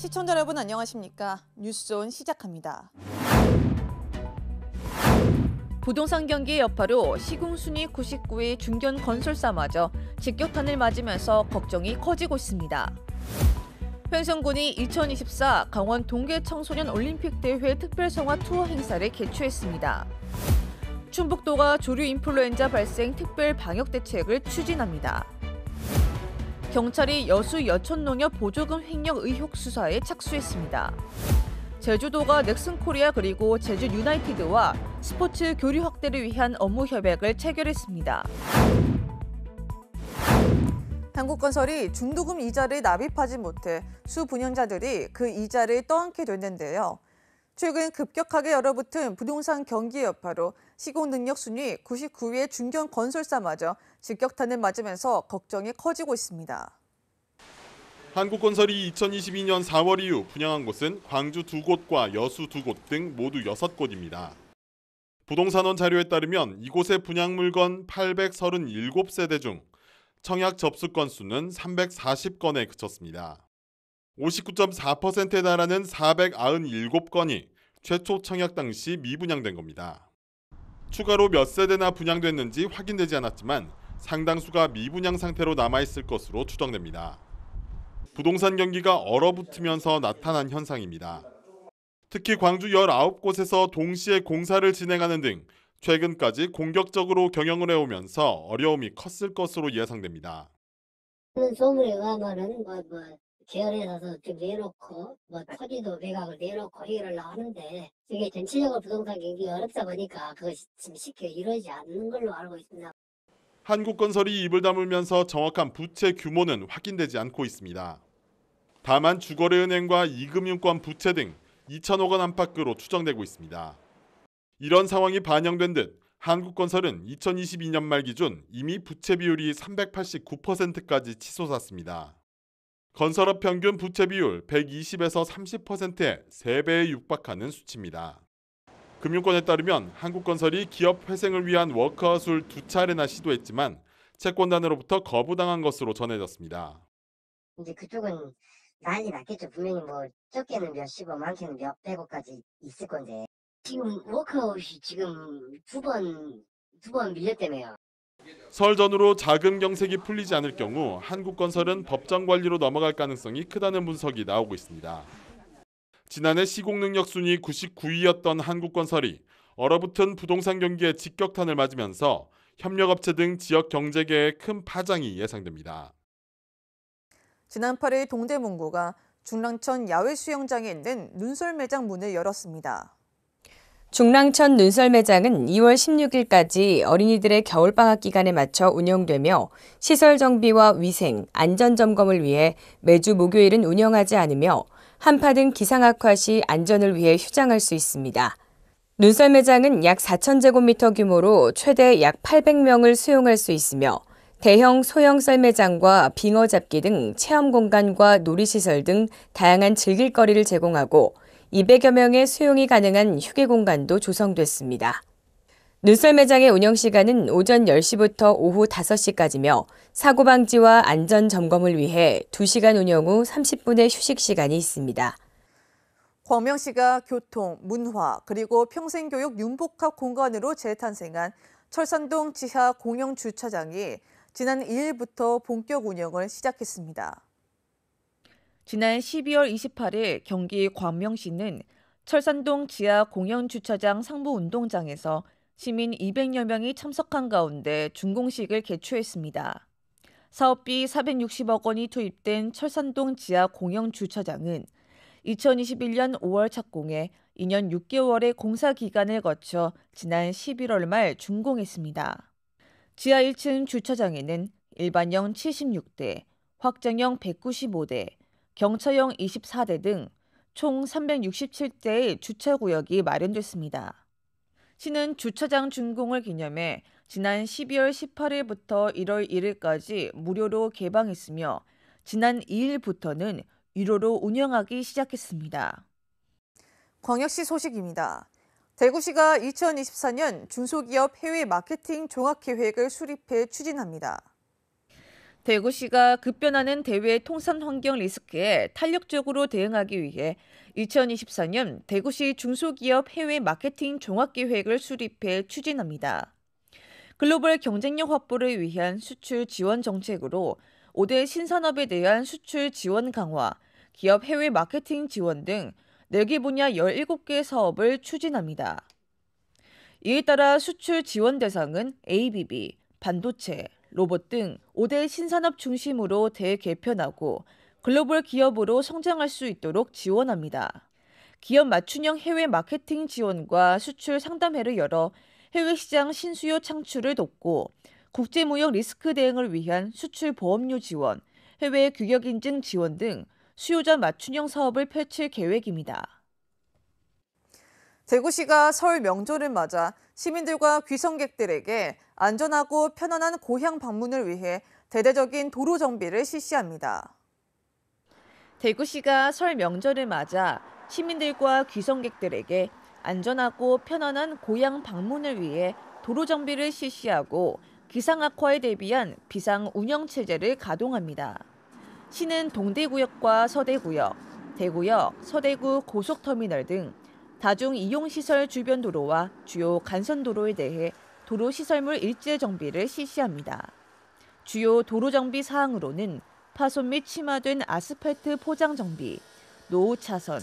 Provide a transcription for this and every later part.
시청자 여러분 안녕하십니까? 뉴스존 시작합니다. 부동산 경기의 여파로 시공순위 99위 중견 건설사마저 직격탄을 맞으면서 걱정이 커지고 있습니다. 횡성군이 2024 강원 동계 청소년 올림픽 대회 특별성화 투어 행사를 개최했습니다. 충북도가 조류 인플루엔자 발생 특별 방역 대책을 추진합니다. 경찰이 여수 여천농협 보조금 횡령 의혹 수사에 착수했습니다. 제주도가 넥슨코리아 그리고 제주 유나이티드와 스포츠 교류 확대를 위한 업무 협약을 체결했습니다. 한국건설이 중도금 이자를 납입하지 못해 수분양자들이 그 이자를 떠안게 됐는데요. 최근 급격하게 얼어붙은 부동산 경기 여파로 시공능력 순위 99위의 중견 건설사마저 직격탄을 맞으면서 걱정이 커지고 있습니다. 한국건설이 2022년 4월 이후 분양한 곳은 광주 2곳과 여수 2곳 등 모두 6곳입니다. 부동산원 자료에 따르면 이곳의 분양 물건 837세대 중 청약 접수 건수는 340건에 그쳤습니다. 59.4%에 달하는 497건이 최초 청약 당시 미분양된 겁니다. 추가로 몇 세대나 분양됐는지 확인되지 않았지만 상당수가 미분양 상태로 남아있을 것으로 추정됩니다. 부동산 경기가 얼어붙으면서 나타난 현상입니다. 특히 광주 19곳에서 동시에 공사를 진행하는 등 최근까지 공격적으로 경영을 해오면서 어려움이 컸을 것으로 예상됩니다. 소문에 의하면은 계열에서 좀 내놓고 토지도 매각을 내놓고 해결을 하는데 이게 전체적으로 부동산 경기가 어렵다 보니까 그것이 지금 쉽게 이루어지지 않는 걸로 알고 있습니다. 한국건설이 입을 다물면서 정확한 부채 규모는 확인되지 않고 있습니다. 다만 주거래은행과 이금융권 부채 등 2천억 원 안팎으로 추정되고 있습니다. 이런 상황이 반영된 듯 한국건설은 2022년 말 기준 이미 부채 비율이 389%까지 치솟았습니다. 건설업 평균 부채 비율 120에서 30%에 3배에 육박하는 수치입니다. 금융권에 따르면 한국건설이 기업 회생을 위한 워크아웃을 2차례나 시도했지만 채권단으로부터 거부당한 것으로 전해졌습니다. 이제 그쪽은 난리 났겠죠. 분명히 적게는 몇십억, 많게는 몇백억까지 있을 건데 지금 워크아웃이 지금 두 번 밀렸다며요. 설 전후로 자금 경색이 풀리지 않을 경우 한국건설은 법정 관리로 넘어갈 가능성이 크다는 분석이 나오고 있습니다. 지난해 시공능력 순위 99위였던 한국건설이 얼어붙은 부동산 경기에 직격탄을 맞으면서 협력업체 등 지역 경제계에 큰 파장이 예상됩니다. 지난 8일 동대문구가 중랑천 야외 수영장에 있는 눈썰 매장 문을 열었습니다. 중랑천 눈썰 매장은 2월 16일까지 어린이들의 겨울방학 기간에 맞춰 운영되며 시설 정비와 위생, 안전 점검을 위해 매주 목요일은 운영하지 않으며 한파 등 기상 악화 시 안전을 위해 휴장할 수 있습니다. 눈썰 매장은 약 4,000제곱미터 규모로 최대 약 800명을 수용할 수 있으며 대형 소형 썰매장과 빙어 잡기 등 체험 공간과 놀이시설 등 다양한 즐길거리를 제공하고 200여 명의 수용이 가능한 휴게 공간도 조성됐습니다. 눈썰 매장의 운영 시간은 오전 10시부터 오후 5시까지며 사고 방지와 안전 점검을 위해 2시간 운영 후 30분의 휴식 시간이 있습니다. 광명시가 교통, 문화, 그리고 평생교육 융복합 공간으로 재탄생한 철산동 지하 공영 주차장이 지난 2일부터 본격 운영을 시작했습니다. 지난 12월 28일 경기 광명시는 철산동 지하 공영주차장 상부운동장에서 시민 200여 명이 참석한 가운데 준공식을 개최했습니다. 사업비 460억 원이 투입된 철산동 지하 공영주차장은 2021년 5월 착공해 2년 6개월의 공사 기간을 거쳐 지난 11월 말 준공했습니다. 지하 1층 주차장에는 일반형 76대, 확장형 195대, 경차형 24대 등 총 367대의 주차구역이 마련됐습니다. 시는 주차장 준공을 기념해 지난 12월 18일부터 1월 1일까지 무료로 개방했으며 지난 2일부터는 유료로 운영하기 시작했습니다. 광역시 소식입니다. 대구시가 2024년 중소기업 해외 마케팅 종합계획을 수립해 추진합니다. 대구시가 급변하는 대외 통산 환경 리스크에 탄력적으로 대응하기 위해 2024년 대구시 중소기업 해외 마케팅 종합계획을 수립해 추진합니다. 글로벌 경쟁력 확보를 위한 수출 지원 정책으로 5대 신산업에 대한 수출 지원 강화, 기업 해외 마케팅 지원 등 4개 분야 17개 사업을 추진합니다. 이에 따라 수출 지원 대상은 ABB, 반도체, 로봇 등 5대 신산업 중심으로 대개편하고 글로벌 기업으로 성장할 수 있도록 지원합니다. 기업 맞춤형 해외 마케팅 지원과 수출 상담회를 열어 해외 시장 신수요 창출을 돕고 국제무역 리스크 대응을 위한 수출 보험료 지원, 해외 규격 인증 지원 등 수요자 맞춤형 사업을 펼칠 계획입니다. 대구시가 설 명절을 맞아 시민들과 귀성객들에게 안전하고 편안한 고향 방문을 위해 대대적인 도로 정비를 실시합니다. 대구시가 설 명절을 맞아 시민들과 귀성객들에게 안전하고 편안한 고향 방문을 위해 도로 정비를 실시하고 기상 악화에 대비한 비상 운영 체제를 가동합니다. 시는 동대구역과 서대구역, 대구역, 서대구 고속터미널 등 다중 이용시설 주변 도로와 주요 간선도로에 대해 도로시설물 일제 정비를 실시합니다. 주요 도로 정비 사항으로는 파손 및 침하된 아스팔트 포장 정비, 노후 차선,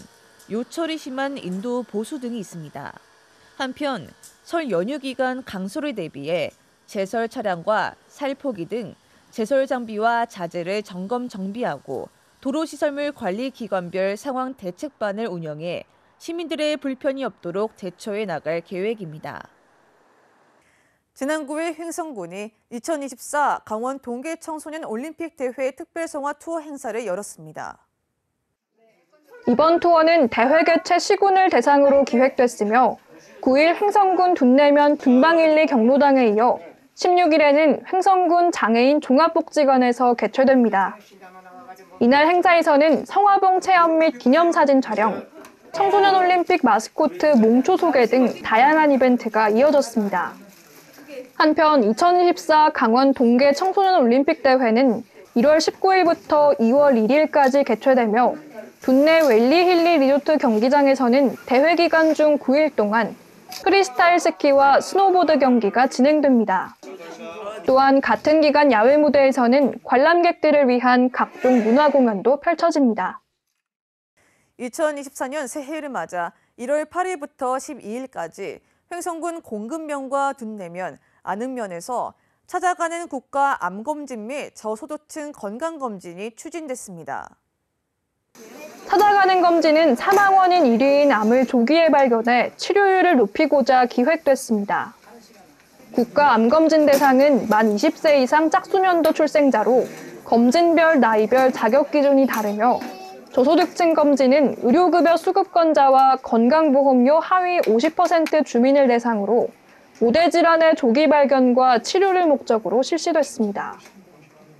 요철이 심한 인도 보수 등이 있습니다. 한편 설 연휴 기간 강설에 대비해 제설 차량과 살포기 등 제설 장비와 자재를 점검 정비하고 도로시설물 관리 기관별 상황 대책반을 운영해 시민들의 불편이 없도록 대처해 나갈 계획입니다. 지난 9일 횡성군이 2024 강원 동계 청소년 올림픽 대회 특별성화 투어 행사를 열었습니다. 이번 투어는 대회 개최 시군을 대상으로 기획됐으며 9일 횡성군 둔내면 분방일리 경로당에 이어 16일에는 횡성군 장애인 종합복지관에서 개최됩니다. 이날 행사에서는 성화봉 체험 및 기념사진 촬영, 청소년 올림픽 마스코트 몽초 소개 등 다양한 이벤트가 이어졌습니다. 한편 2024 강원 동계 청소년 올림픽 대회는 1월 19일부터 2월 1일까지 개최되며 둔내 웰리 힐리 리조트 경기장에서는 대회 기간 중 9일 동안 프리스타일 스키와 스노보드 경기가 진행됩니다. 또한 같은 기간 야외 무대에서는 관람객들을 위한 각종 문화 공연도 펼쳐집니다. 2024년 새해를 맞아 1월 8일부터 12일까지 횡성군 공급면과 둔내면, 안흥면에서 찾아가는 국가 암검진 및 저소득층 건강검진이 추진됐습니다. 찾아가는 검진은 사망 원인 1위인 암을 조기에 발견해 치료율을 높이고자 기획됐습니다. 국가 암검진 대상은 만 20세 이상 짝수년도 출생자로 검진별, 나이별 자격 기준이 다르며 저소득층 검진은 의료급여 수급권자와 건강보험료 하위 50% 주민을 대상으로 5대 질환의 조기 발견과 치료를 목적으로 실시됐습니다.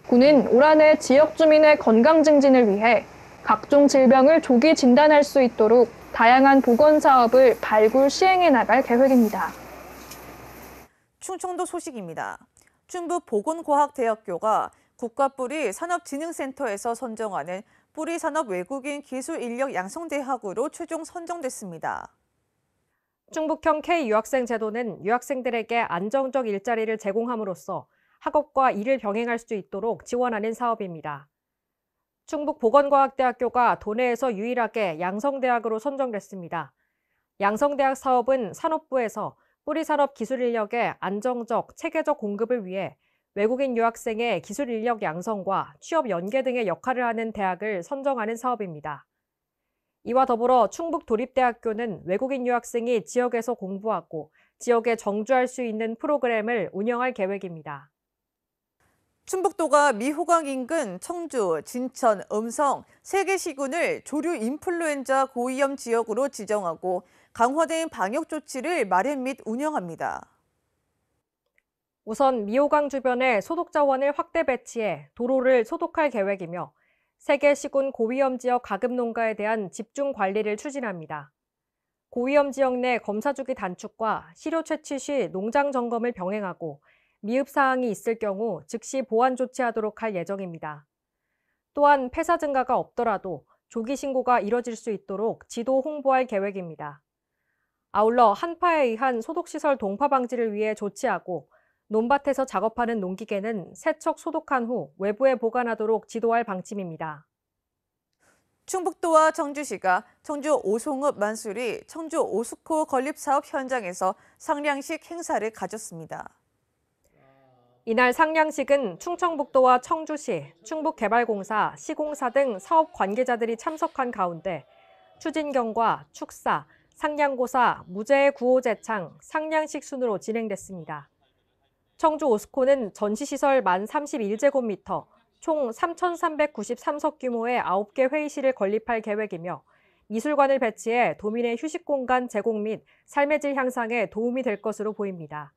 군은 올 한해 지역 주민의 건강 증진을 위해 각종 질병을 조기 진단할 수 있도록 다양한 보건 사업을 발굴 시행해 나갈 계획입니다. 충청도 소식입니다. 충북보건과학대학교가 국가뿌리 산업진흥센터에서 선정하는 뿌리산업 외국인 기술인력 양성대학으로 최종 선정됐습니다. 충북형 K-유학생 제도는 유학생들에게 안정적 일자리를 제공함으로써 학업과 일을 병행할 수 있도록 지원하는 사업입니다. 충북보건과학대학교가 도내에서 유일하게 양성대학으로 선정됐습니다. 양성대학 사업은 산업부에서 뿌리산업 기술인력의 안정적, 체계적 공급을 위해 외국인 유학생의 기술 인력 양성과 취업 연계 등의 역할을 하는 대학을 선정하는 사업입니다. 이와 더불어 충북도립대학교는 외국인 유학생이 지역에서 공부하고 지역에 정주할 수 있는 프로그램을 운영할 계획입니다. 충북도가 미호강 인근 청주, 진천, 음성 3개 시군을 조류 인플루엔자 고위험 지역으로 지정하고 강화된 방역 조치를 마련 및 운영합니다. 우선 미호강 주변에 소독 자원을 확대 배치해 도로를 소독할 계획이며 3개 시군 고위험 지역 가금 농가에 대한 집중 관리를 추진합니다. 고위험 지역 내 검사 주기 단축과 시료 채취 시 농장 점검을 병행하고 미흡 사항이 있을 경우 즉시 보완 조치하도록 할 예정입니다. 또한 폐사 증가가 없더라도 조기 신고가 이뤄질 수 있도록 지도 홍보할 계획입니다. 아울러 한파에 의한 소독시설 동파 방지를 위해 조치하고 논밭에서 작업하는 농기계는 세척 소독한 후 외부에 보관하도록 지도할 방침입니다. 충북도와 청주시가 청주 오송읍 만수리 청주 오스코 건립사업 현장에서 상량식 행사를 가졌습니다. 이날 상량식은 충청북도와 청주시, 충북개발공사, 시공사 등 사업 관계자들이 참석한 가운데 추진경과 축사, 상량고사, 무죄의 구호제창, 상량식 순으로 진행됐습니다. 청주 오스코는 전시시설 만 31제곱미터, 총 3,393석 규모의 9개 회의실을 건립할 계획이며 미술관을 배치해 도민의 휴식 공간 제공 및 삶의 질 향상에 도움이 될 것으로 보입니다.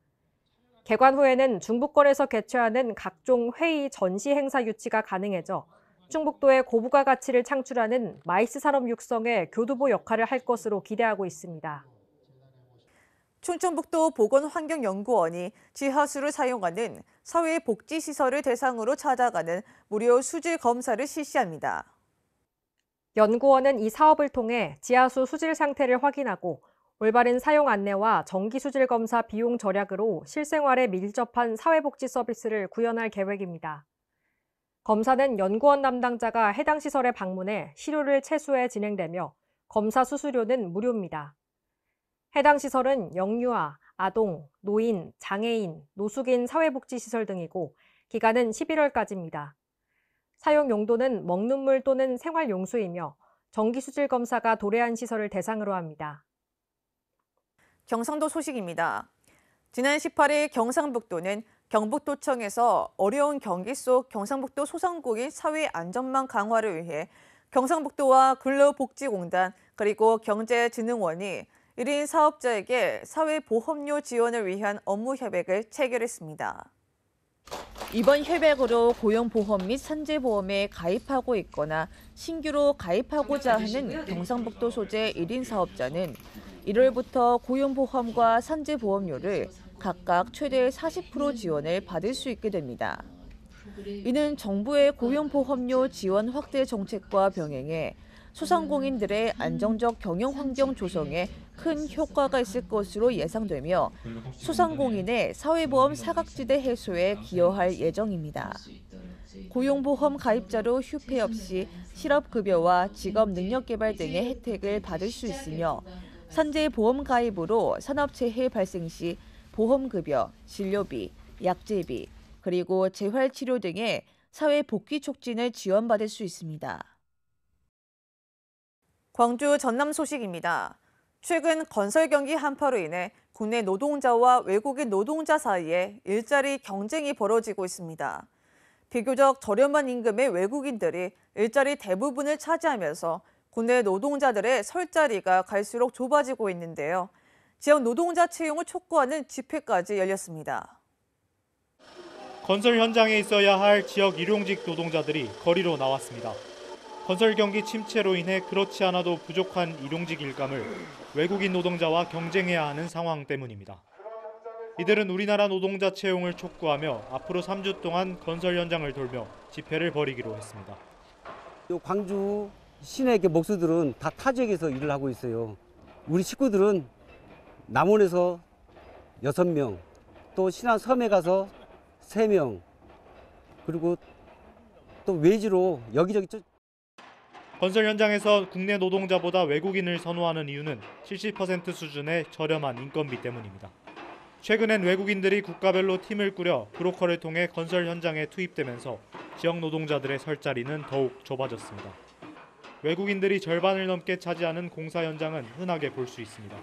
개관 후에는 중부권에서 개최하는 각종 회의, 전시 행사 유치가 가능해져 충북도의 고부가 가치를 창출하는 마이스 산업 육성의 교두보 역할을 할 것으로 기대하고 있습니다. 충청북도 보건환경연구원이 지하수를 사용하는 사회복지시설을 대상으로 찾아가는 무료 수질 검사를 실시합니다. 연구원은 이 사업을 통해 지하수 수질 상태를 확인하고 올바른 사용 안내와 정기 수질 검사 비용 절약으로 실생활에 밀접한 사회복지 서비스를 구현할 계획입니다. 검사는 연구원 담당자가 해당 시설에 방문해 시료를 채수해 진행되며 검사 수수료는 무료입니다. 해당 시설은 영유아, 아동, 노인, 장애인, 노숙인 사회복지시설 등이고 기간은 11월까지입니다. 사용 용도는 먹는 물 또는 생활용수이며 정기수질 검사가 도래한 시설을 대상으로 합니다. 경상도 소식입니다. 지난 18일 경상북도는 경북도청에서 어려운 경기 속 경상북도 소상공인 사회안전망 강화를 위해 경상북도와 근로복지공단 그리고 경제진흥원이 1인 사업자에게 사회보험료 지원을 위한 업무 협약을 체결했습니다. 이번 협약으로 고용보험 및 산재보험에 가입하고 있거나 신규로 가입하고자 하는 경상북도 소재 1인 사업자는 1월부터 고용보험과 산재보험료를 각각 최대 40% 지원을 받을 수 있게 됩니다. 이는 정부의 고용보험료 지원 확대 정책과 병행해 소상공인들의 안정적 경영 환경 조성에 큰 효과가 있을 것으로 예상되며 소상공인의 사회보험 사각지대 해소에 기여할 예정입니다. 고용보험 가입자로 휴폐 없이 실업급여와 직업능력개발 등의 혜택을 받을 수 있으며 산재보험 가입으로 산업재해 발생 시 보험급여, 진료비, 약제비, 그리고 재활치료 등의 사회복귀 촉진을 지원받을 수 있습니다. 광주 전남 소식입니다. 최근 건설 경기 한파로 인해 국내 노동자와 외국인 노동자 사이에 일자리 경쟁이 벌어지고 있습니다. 비교적 저렴한 임금의 외국인들이 일자리 대부분을 차지하면서 국내 노동자들의 설 자리가 갈수록 좁아지고 있는데요. 지역 노동자 채용을 촉구하는 집회까지 열렸습니다. 건설 현장에 있어야 할 지역 일용직 노동자들이 거리로 나왔습니다. 건설 경기 침체로 인해 그렇지 않아도 부족한 일용직 일감을 외국인 노동자와 경쟁해야 하는 상황 때문입니다. 이들은 우리나라 노동자 채용을 촉구하며 앞으로 3주 동안 건설 현장을 돌며 집회를 벌이기로 했습니다. 광주 시내 목수들은 다 타 지역에서 일을 하고 있어요. 우리 식구들은 남원에서 6명, 또 신안 섬에 가서 3명, 그리고 또 외지로 여기저기. 건설 현장에서 국내 노동자보다 외국인을 선호하는 이유는 70% 수준의 저렴한 인건비 때문입니다. 최근엔 외국인들이 국가별로 팀을 꾸려 브로커를 통해 건설 현장에 투입되면서 지역 노동자들의 설 자리는 더욱 좁아졌습니다. 외국인들이 절반을 넘게 차지하는 공사 현장은 흔하게 볼 수 있습니다.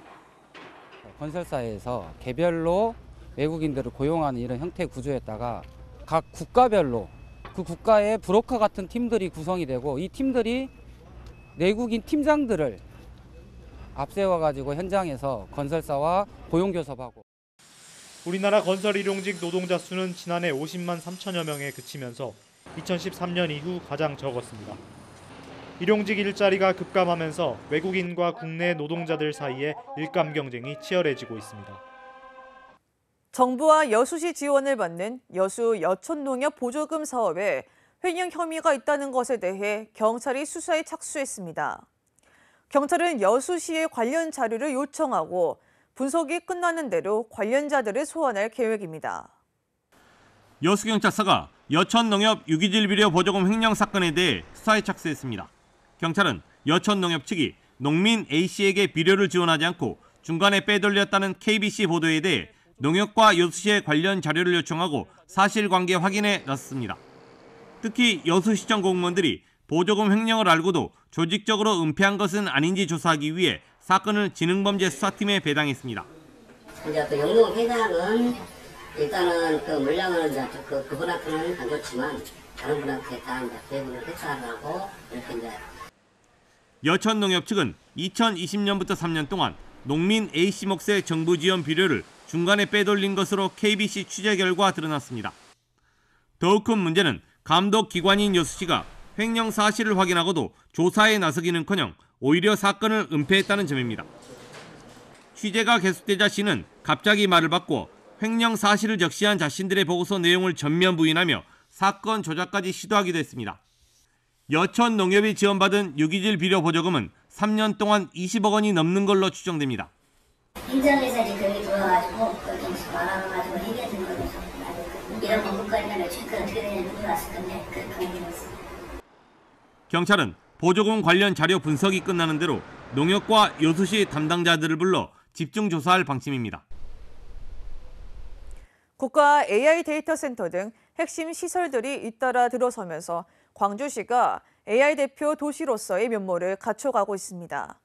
건설사에서 개별로 외국인들을 고용하는 이런 형태 구조였다가 각 국가별로 그 국가의 브로커 같은 팀들이 구성이 되고 이 팀들이 내국인 팀장들을 앞세워가지고 현장에서 건설사와 고용교섭하고. 우리나라 건설 일용직 노동자 수는 지난해 50만 3천여 명에 그치면서 2013년 이후 가장 적었습니다. 일용직 일자리가 급감하면서 외국인과 국내 노동자들 사이에 일감 경쟁이 치열해지고 있습니다. 정부와 여수시 지원을 받는 여수 여천농협 보조금 사업에 횡령 혐의가 있다는 것에 대해 경찰이 수사에 착수했습니다. 경찰은 여수시에 관련 자료를 요청하고 분석이 끝나는 대로 관련자들을 소환할 계획입니다. 여수경찰서가 여천농협 유기질 비료 보조금 횡령 사건에 대해 수사에 착수했습니다. 경찰은 여천농협 측이 농민 A씨에게 비료를 지원하지 않고 중간에 빼돌렸다는 KBC 보도에 대해 농협과 여수시에 관련 자료를 요청하고 사실관계 확인에 나섰습니다. 특히 여수시청 공무원들이 보조금 횡령을 알고도 조직적으로 은폐한 것은 아닌지 조사하기 위해 사건을 지능범죄수사팀에 배당했습니다. 이제 그 영농 회장은 일단은 그 물량을 이제 그분한테는 안 줬지만 다른 분한테 다 이제 배분을 회차하라고 이렇게 이제. 여천농협 측은 2020년부터 3년 동안 농민 A씨 몫의 정부 지원 비료를 중간에 빼돌린 것으로 KBC 취재 결과 드러났습니다. 더욱 큰 문제는 감독기관인 여수시가 횡령 사실을 확인하고도 조사에 나서기는커녕 오히려 사건을 은폐했다는 점입니다. 취재가 계속되자 시는 갑자기 말을 바꿔 횡령 사실을 적시한 자신들의 보고서 내용을 전면 부인하며 사건 조작까지 시도하기도 했습니다. 여천농협이 지원받은 유기질 비료 보조금은 3년 동안 20억 원이 넘는 걸로 추정됩니다. 행정에서 그게 들어와가지고 정식 말아가지고 얘기했던 거죠. 이런 공급관련을 체크 어떻게 되는지 물어봤을 건데 그런 게 있습니다. 경찰은 보조금 관련 자료 분석이 끝나는 대로 농협과 여수시 담당자들을 불러 집중 조사할 방침입니다. 국가 AI 데이터 센터 등 핵심 시설들이 잇따라 들어서면서 광주시가 AI 대표 도시로서의 면모를 갖춰가고 있습니다.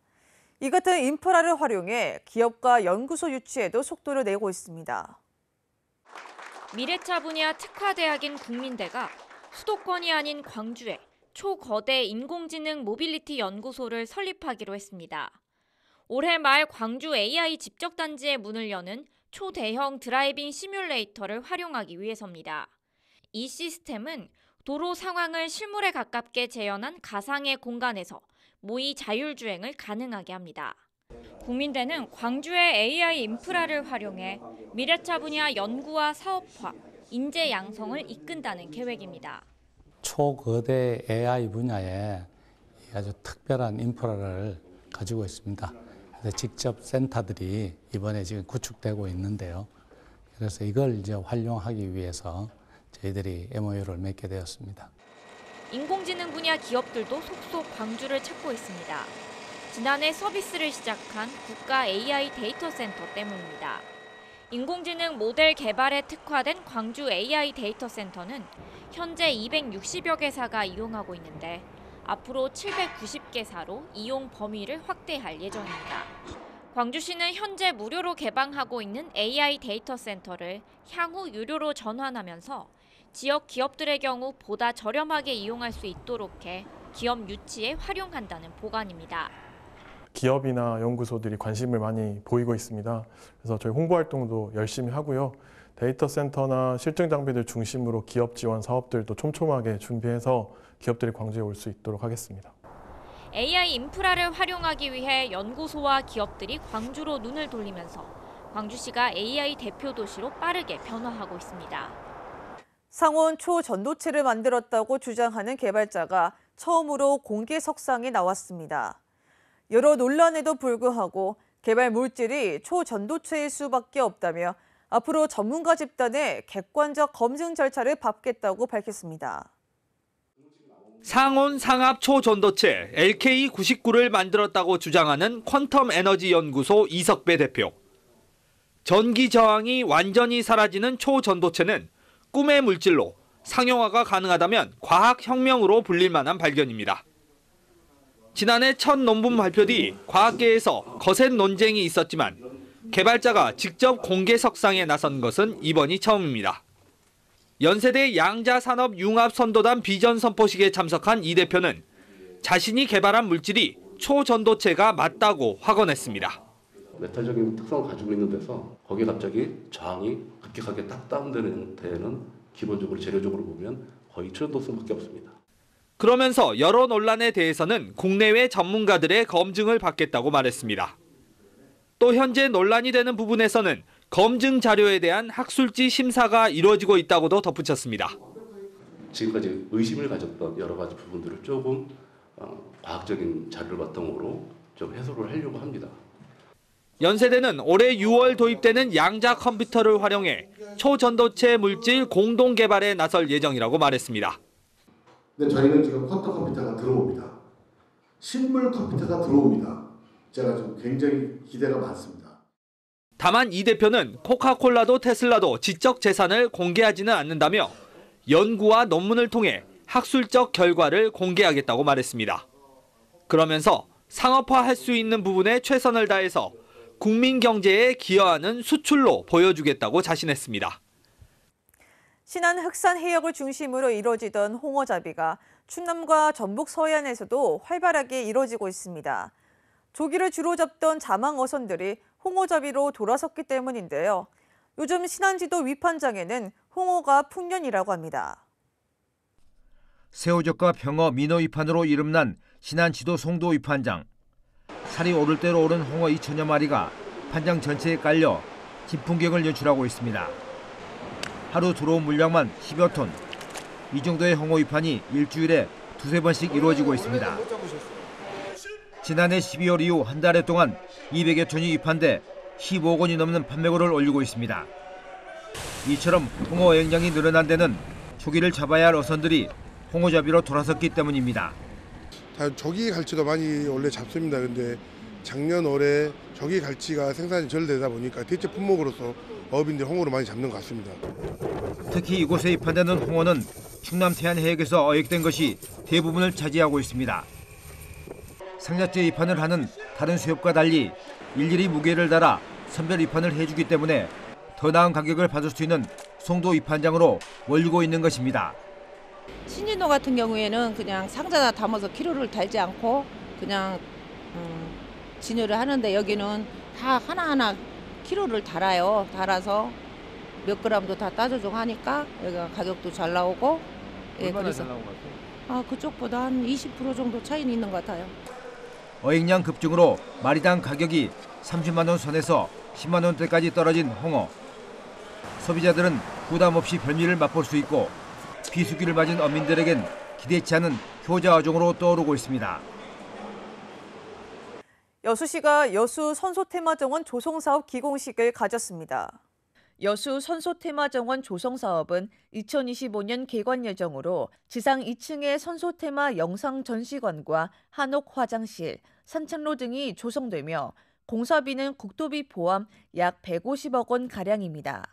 이 같은 인프라를 활용해 기업과 연구소 유치에도 속도를 내고 있습니다. 미래차 분야 특화대학인 국민대가 수도권이 아닌 광주에 초거대 인공지능 모빌리티 연구소를 설립하기로 했습니다. 올해 말 광주 AI 집적단지의 문을 여는 초대형 드라이빙 시뮬레이터를 활용하기 위해서입니다. 이 시스템은 도로 상황을 실물에 가깝게 재현한 가상의 공간에서 모의 자율주행을 가능하게 합니다. 국민대는 광주의 AI 인프라를 활용해 미래차 분야 연구와 사업화, 인재 양성을 이끈다는 계획입니다. 초거대 AI 분야에 아주 특별한 인프라를 가지고 있습니다. 그래서 직접 센터들이 이번에 지금 구축되고 있는데요. 그래서 이걸 이제 활용하기 위해서 저희들이 MOU를 맺게 되었습니다. 인공지능 분야 기업들도 속속 광주를 찾고 있습니다. 지난해 서비스를 시작한 국가 AI 데이터 센터 때문입니다. 인공지능 모델 개발에 특화된 광주 AI 데이터 센터는 현재 260여 개사가 이용하고 있는데 앞으로 790개사로 이용 범위를 확대할 예정입니다. 광주시는 현재 무료로 개방하고 있는 AI 데이터 센터를 향후 유료로 전환하면서 지역 기업들의 경우 보다 저렴하게 이용할 수 있도록 해 기업 유치에 활용한다는 보관입니다. 기업이나 연구소들이 관심을 많이 보이고 있습니다. 그래서 저희 홍보 활동도 열심히 하고요. 데이터 센터나 실증 장비들 중심으로 기업 지원 사업들도 촘촘하게 준비해서 기업들이 광주에 올 수 있도록 하겠습니다. AI 인프라를 활용하기 위해 연구소와 기업들이 광주로 눈을 돌리면서 광주시가 AI 대표 도시로 빠르게 변화하고 있습니다. 상온 초전도체를 만들었다고 주장하는 개발자가 처음으로 공개 석상에 나왔습니다. 여러 논란에도 불구하고 개발 물질이 초전도체일 수밖에 없다며 앞으로 전문가 집단의 객관적 검증 절차를 밟겠다고 밝혔습니다. 상온 상압 초전도체 LK99를 만들었다고 주장하는 퀀텀 에너지 연구소 이석배 대표. 전기 저항이 완전히 사라지는 초전도체는 꿈의 물질로 상용화가 가능하다면 과학혁명으로 불릴 만한 발견입니다. 지난해 첫 논문 발표 뒤 과학계에서 거센 논쟁이 있었지만 개발자가 직접 공개 석상에 나선 것은 이번이 처음입니다. 연세대 양자산업융합선도단 비전 선포식에 참석한 이 대표는 자신이 개발한 물질이 초전도체가 맞다고 확언했습니다. 메탈적인 특성을 가지고 있는 데서 거기에 갑자기 저항이 급격하게 딱 다운되는 데에는 기본적으로 재료적으로 보면 거의 초전도성밖에 없습니다. 그러면서 여러 논란에 대해서는 국내외 전문가들의 검증을 받겠다고 말했습니다. 또 현재 논란이 되는 부분에서는 검증 자료에 대한 학술지 심사가 이루어지고 있다고도 덧붙였습니다. 지금까지 의심을 가졌던 여러 가지 부분들을 조금 과학적인 자료를 바탕으로 좀 해소를 하려고 합니다. 연세대는 올해 6월 도입되는 양자 컴퓨터를 활용해 초전도체 물질 공동 개발에 나설 예정이라고 말했습니다. 근데 저희는 지금 쿼터 컴퓨터가 들어옵니다. 실물 컴퓨터가 들어옵니다. 제가 좀 굉장히 기대가 많습니다. 다만 이 대표는 코카콜라도 테슬라도 지적 재산을 공개하지는 않는다며 연구와 논문을 통해 학술적 결과를 공개하겠다고 말했습니다. 그러면서 상업화할 수 있는 부분에 최선을 다해서 국민 경제에 기여하는 수출로 보여주겠다고 자신했습니다. 신안 흑산 해역을 중심으로 이루어지던 홍어잡이가 충남과 전북 서해안에서도 활발하게 이루어지고 있습니다. 조기를 주로 잡던 자망 어선들이 홍어잡이로 돌아섰기 때문인데요. 요즘 신안지도 위판장에는 홍어가 풍년이라고 합니다. 새우젓과 병어, 민어 위판으로 이름난 신안지도 송도 위판장. 살이 오를 대로 오른 홍어 2천여 마리가 판장 전체에 깔려 진풍경을 연출하고 있습니다. 하루 들어온 물량만 10여 톤. 이 정도의 홍어 위판이 일주일에 두세 번씩 이루어지고 있습니다. 지난해 12월 이후 한 달 동안 200여 톤이 위판돼 15억 원이 넘는 판매고를 올리고 있습니다. 이처럼 홍어 어획량이 늘어난 데는 조기를 잡아야 할 어선들이 홍어잡이로 돌아섰기 때문입니다. 조기 갈치도 많이 원래 잡습니다. 근데 작년 올해 조기 갈치가 생산이 절되다 보니까 대체 품목으로서 어업인들 홍어를 많이 잡는 것 같습니다. 특히 이곳에 위판되는 홍어는 충남 태안 해역에서 어획된 것이 대부분을 차지하고 있습니다. 상자째 위판을 하는 다른 수협과 달리 일일이 무게를 달아 선별 위판을 해주기 때문에 더 나은 가격을 받을 수 있는 송도 위판장으로 몰리고 있는 것입니다. 신진도 같은 경우에는 그냥 상자나 담아서 키로를 달지 않고 그냥 진열을 하는데 여기는 다 하나하나 키로를 달아요. 달아서 몇 그램도 다 따져주고 하니까 여기가 가격도 잘 나오고. 얼마나 그래서 잘 나온 것 같아요? 그쪽보다 한 20% 정도 차이는 있는 것 같아요. 어획량 급증으로 마리당 가격이 30만 원 선에서 10만 원대까지 떨어진 홍어. 소비자들은 부담 없이 별미를 맛볼 수 있고 비수기를 맞은 어민들에겐 기대치 않은 효자 어종으로 떠오르고 있습니다. 여수시가 여수 선소테마정원 조성사업 기공식을 가졌습니다. 여수 선소테마정원 조성사업은 2025년 개관 예정으로 지상 2층의 선소테마 영상 전시관과 한옥 화장실, 산책로 등이 조성되며 공사비는 국토비 포함 약 150억 원 가량입니다.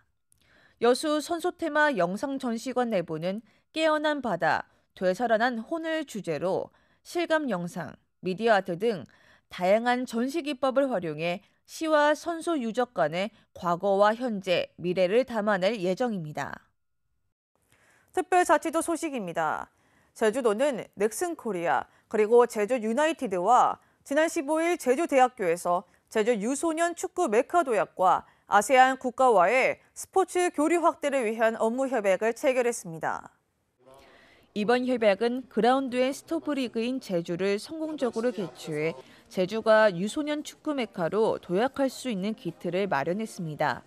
여수 선소테마 영상 전시관 내부는 깨어난 바다, 되살아난 혼을 주제로 실감 영상, 미디어 아트 등 다양한 전시 기법을 활용해 시와 선소 유적 간의 과거와 현재, 미래를 담아낼 예정입니다. 특별자치도 소식입니다. 제주도는 넥슨코리아 그리고 제주 유나이티드와 지난 15일 제주대학교에서 제주 유소년 축구 메카 도약과 아세안 국가와의 스포츠 교류 확대를 위한 업무 협약을 체결했습니다. 이번 협약은 그라운드 앤 스토브 리그인 제주를 성공적으로 개최해 제주가 유소년 축구 메카로 도약할 수 있는 기틀을 마련했습니다.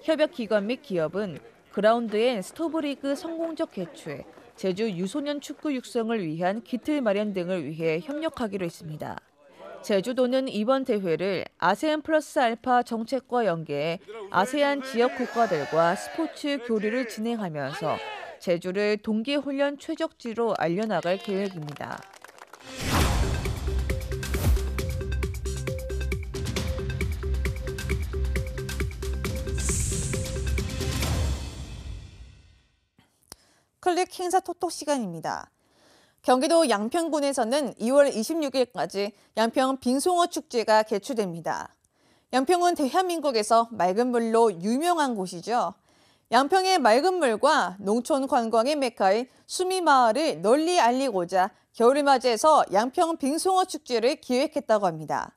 협약 기관 및 기업은 그라운드 앤 스토브 리그 성공적 개최, 제주 유소년 축구 육성을 위한 기틀 마련 등을 위해 협력하기로 했습니다. 제주도는 이번 대회를 아세안 플러스 알파 정책과 연계해 아세안 지역 국가들과 스포츠 교류를 진행하면서 제주를 동계훈련 최적지로 알려나갈 계획입니다. 클릭 행사 톡톡 시간입니다. 경기도 양평군에서는 2월 26일까지 양평 빙송어 축제가 개최됩니다. 양평은 대한민국에서 맑은 물로 유명한 곳이죠. 양평의 맑은 물과 농촌 관광의 메카인 수미마을을 널리 알리고자 겨울을 맞이해서 양평 빙송어 축제를 기획했다고 합니다.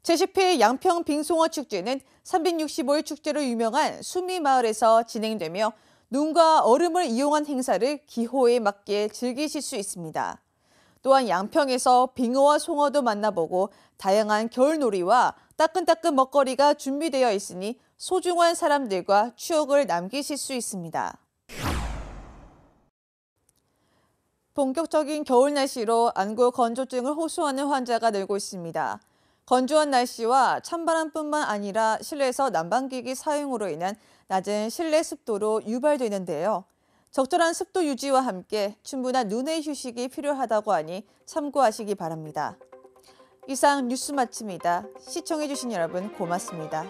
제10회 양평 빙송어 축제는 365일 축제로 유명한 수미마을에서 진행되며 눈과 얼음을 이용한 행사를 기호에 맞게 즐기실 수 있습니다. 또한 양평에서 빙어와 송어도 만나보고 다양한 겨울놀이와 따끈따끈 먹거리가 준비되어 있으니 소중한 사람들과 추억을 남기실 수 있습니다. 본격적인 겨울 날씨로 안구 건조증을 호소하는 환자가 늘고 있습니다. 건조한 날씨와 찬바람뿐만 아니라 실내에서 난방기기 사용으로 인한 낮은 실내 습도로 유발되는데요. 적절한 습도 유지와 함께 충분한 눈의 휴식이 필요하다고 하니 참고하시기 바랍니다. 이상 뉴스 마칩니다. 시청해주신 여러분 고맙습니다.